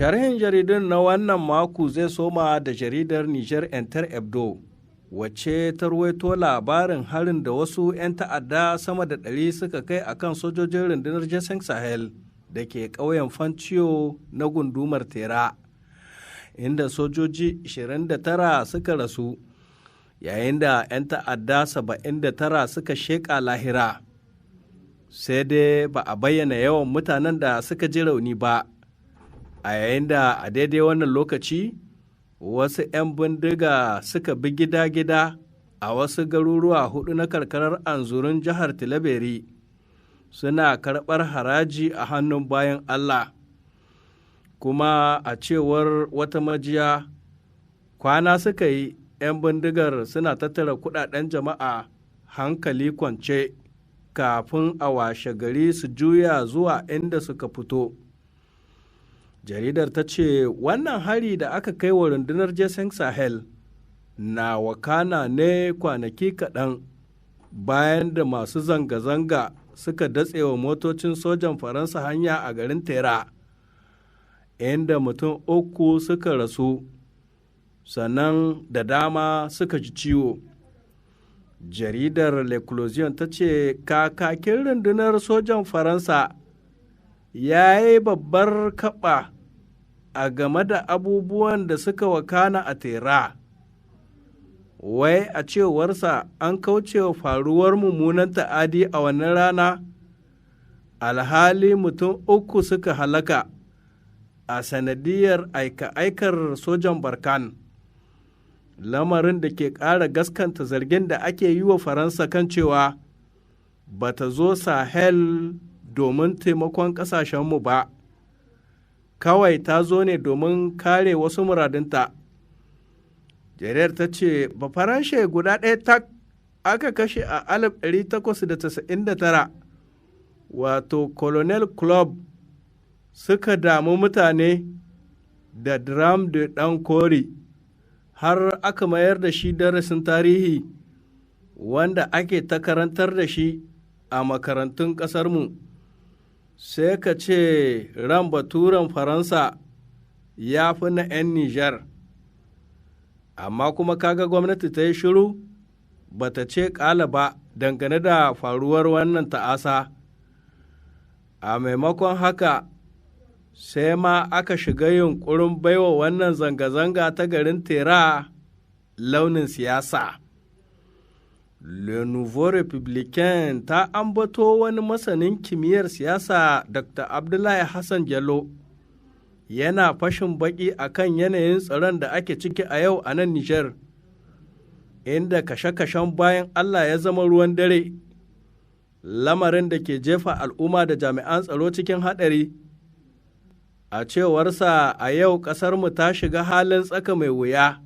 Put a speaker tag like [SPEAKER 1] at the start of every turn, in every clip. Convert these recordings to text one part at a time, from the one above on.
[SPEAKER 1] Sharhin jaridun na wannan mako zai soma da jaridar Niger Enter Ebdo, wacce ta ruwaito labarin harin da wasu 'yan ta'adda sama da 100 suka kai akan sojojin rundunar Jason Sahel da ke ƙauyen Fanciyo na gundumar Tera, inda sojoji 29 suka rasu, yayin da 'yan ta'adda 79 suka sheƙa lahira. Sai dai ba a bayyana yawan mutanen da suka ji rauni ba, a yayin da a daidai wannan lokaci wasu 'yan bindiga suka bi gida-gida a wasu garuruwa 4 na karkarar Anzurun jihar Tilaberi, suna karɓar haraji a hannun bayan Allah. Kuma a cewar wata majiya, kwana suka yi 'yan bindigar suna tattara kudaden jama'a hankali kwance kafin a washe gari su juya zuwa inda suka fito. Jaridar ta ce wannan hari da aka kai wa rundunar Jason Sahel na wakana ne kwanaki kaɗan bayan da masu zanga-zanga suka datse wa motocin sojan Faransa hanya a garin Tera, inda mutum 3 suka rasu, sannan da dama suka ji ciwo. Jaridar L'Eclosion ta ce kakakin rundunar sojan Faransa ya yi babbar kaɓa a game da abubuwan da suka wakana a Tera. Wai a cewarsa an kaucewa faruwar mummunan ta'adi a wannan rana, alhali mutum 3 suka halaka a sanadiyar aika-aikar sojan Barkan. Lamarin da ke ƙara gaskanta zargin da ake yi wa Faransa kan cewa ba ta zo Sahel domin taimakon ƙasashenmu ba, kawai ta zo ne domin kare wasu muradinta. Jaridar ta ce Bafaranshe guda ɗaya tak aka kashe a 1899, wato Colonel Club suka damu mutane da dram de ɗan kori, har aka mayar da shi darasin tarihi wanda ake ta karantar da shi a makarantun ƙasarmu. Sai ka ce ran baturen Faransa ya fi na 'yan Niger. Amma kuma kaga gwamnati ta yi shiru, ba ta ce ƙala ba dangane da faruwar wannan ta'asa. A maimakon haka, sai ma aka shiga yunƙurin baiwa wannan zanga-zanga ta garin Tera launin siyasa. Le Nouveau Républicain ta ambato wani masanin kimiyyar siyasa Dr. Abdullahi Hassan Jallo yana fashin baki akan yanayin tsaron da ake ciki a yau a nan Niger, inda kashe-kashen bayan Allah ya zama ruwan dare, lamarin da ke jefa al'umma da jami'an tsaro cikin haɗari. A cewarsa a yau ƙasarmu ta shiga halin tsaka mai wuya,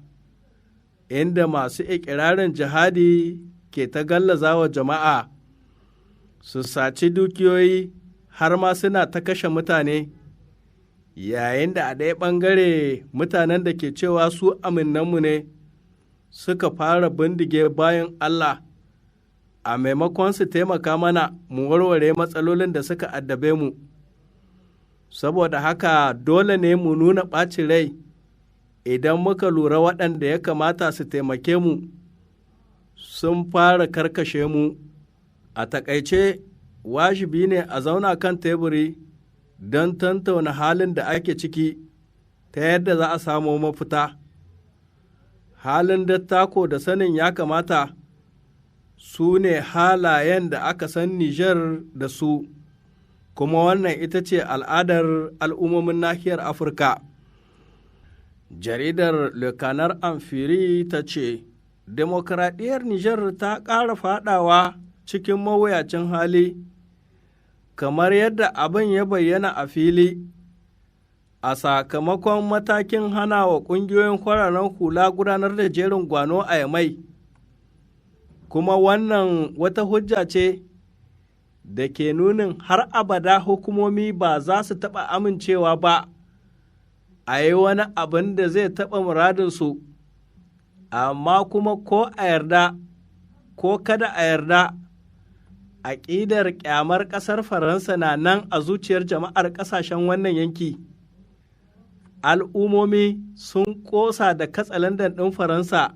[SPEAKER 1] inda masu ikirarin jihadi ke ta gallaza wa jama'a, su saci dukiyoyi har ma suna ta kashe mutane, yayin da a ɗaya ɓangare mutanen da ke cewa su aminanmu ne suka fara bindige bayan Allah, a maimakon su taimaka mana mu warware matsalolin da suka addabe mu. Saboda haka dole ne mu nuna ɓacin rai idan muka lura waɗanda ya kamata su taimake mu sun fara karkashe mu. A taƙaice, wajibi ne a zauna kan teburi don tantauna halin da ake ciki ta yadda za a samu mafita. Halin dattako da sanin ya kamata su ne halayen da aka san Niger da su, kuma wannan ita ce al'adar al'ummomin nahiyar Afirka. Jaridar Le Canard Amfiri ta ce, Demokradiyyar Niger ta ƙara faɗawa cikin mawuyacin hali, kamar yadda abin ya bayyana a fili, a sakamakon matakin hana wa ƙungiyoyin kwararen hula gudanar da jerin gwano a Yamai. Kuma wannan wata hujja ce da ke nunin har abada hukumomi ba za su taɓa amincewa ba a yi wani abin da zai taɓa muradinsu, amma kuma ko a yarda ko kada a yarda, aƙidar ƙyamar ƙasar Faransa na nan a zuciyar jama'ar ƙasashen wannan yanki. al'ummomi sun ƙosa da katsalandan ɗin Faransa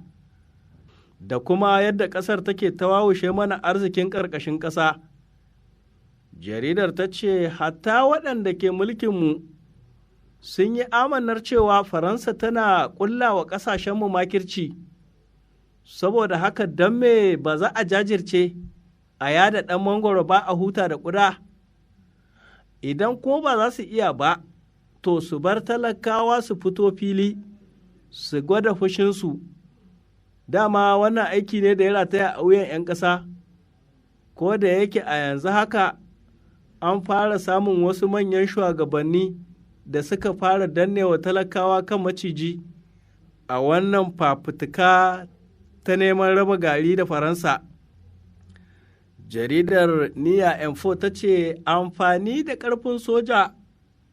[SPEAKER 1] da kuma yadda ƙasar take tawawushe mana arzikin ƙarƙashin ƙasa. Jaridar ta ce, hatta waɗanda ke mulkinmu sun yi amanar cewa Faransa tana ƙulla wa ƙasashenmu makirci, saboda haka don me ba za a jajirce a yada ɗan mangoro ba a huta da ƙuda. Idan ko ba za su iya ba, to su bar talakawa su fito fili, su gwada fushinsu. Dama wannan aiki ne da ya rataya a wuyan 'yan ƙasa, ko da yake a yanzu haka an fara samun wasu manyan shugabanni da suka fara dannewa talakawa kan maciji a wannan fafutuka ta neman raba gari da Faransa. Jaridar Niya Info ta ce amfani da ƙarfin soja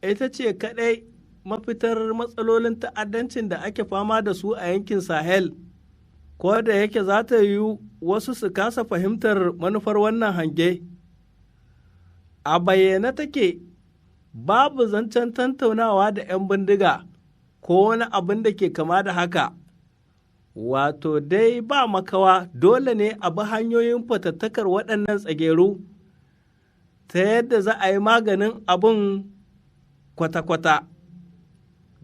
[SPEAKER 1] ita ce kaɗai mafitar matsalolin ta'addancin da ake fama da su a yankin Sahel, ko da yake za ta yi wasu su kasa fahimtar manufar wannan hange. A bayyane take babu zancen tantaunawa da 'yan bindiga ko wani abin da ke kama da haka. Wato dai ba makawa dole ne a bi hanyoyin fatattakar waɗannan tsageru ta yadda za a yi maganin abin kwata-kwata.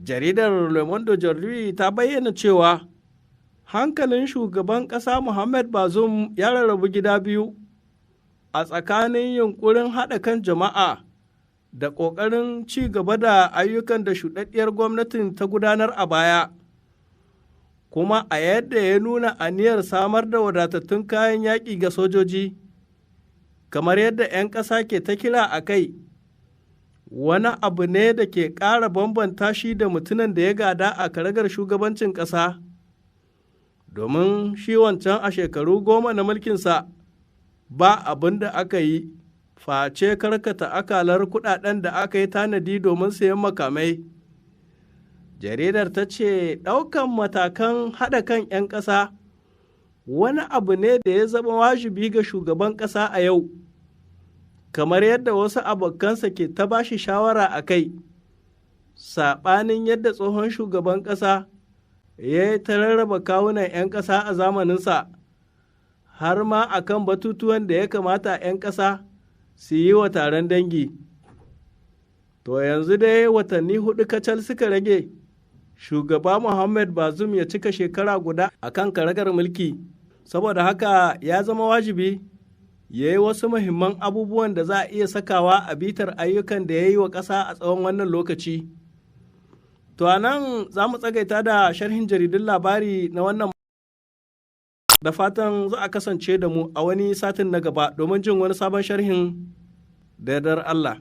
[SPEAKER 1] Jaridar Le Monde Aujourd'hui ta bayyana cewa hankalin shugaban ƙasa Muhammad Bazoum ya rarrabu gida biyu a tsakanin yunkurin haɗa kan jama'a da ƙoƙarin ci gaba da ayyukan da shuɗaɗɗiyar gwamnatin ta gudanar a baya, kuma a yadda ya nuna aniyar samar da wadatattun kayan yaƙi ga sojoji, kamar yadda 'yan ƙasa ke ta kira a kai, wani abu ne da ke ƙara bambanta shi da mutumin da ya gada a karagar shugabancin ƙasa, domin shi wancan a shekaru 10 na mulkinsa ba abin da aka yi face karkata akalar kuɗaɗen da aka yi tanadi domin sayan makamai. Jaridar ta ce ɗaukan matakan haɗa kan 'yan ƙasa wani abu ne da ya zama wajibi ga shugaban ƙasa a yau, kamar yadda wasu abokansa ke ta bashi shawara a kai, saɓanin yadda tsohon shugaban ƙasa ya yi ta rarraba kawunan 'yan ƙasa a zamaninsa, har ma a kan batutuwan da ya kamata 'yan ƙasa su yi wa taron dangi. To yanzu dai watanni 4 kacal suka rage shugaba Muhammad Bazoum ya cika shekara guda a kan karagar mulki, saboda haka ya zama wajibi ya yi wasu muhimman abubuwan da za a iya sakawa a bitar ayyukan da ya yi wa ƙasa a tsawon wannan lokaci. To a nan za mu tsagaita da sharhin jaridun labari na wannan, da fatan za a kasance da mu a wani satin na gaba domin jin wani sabon sharhin da yardar Allah.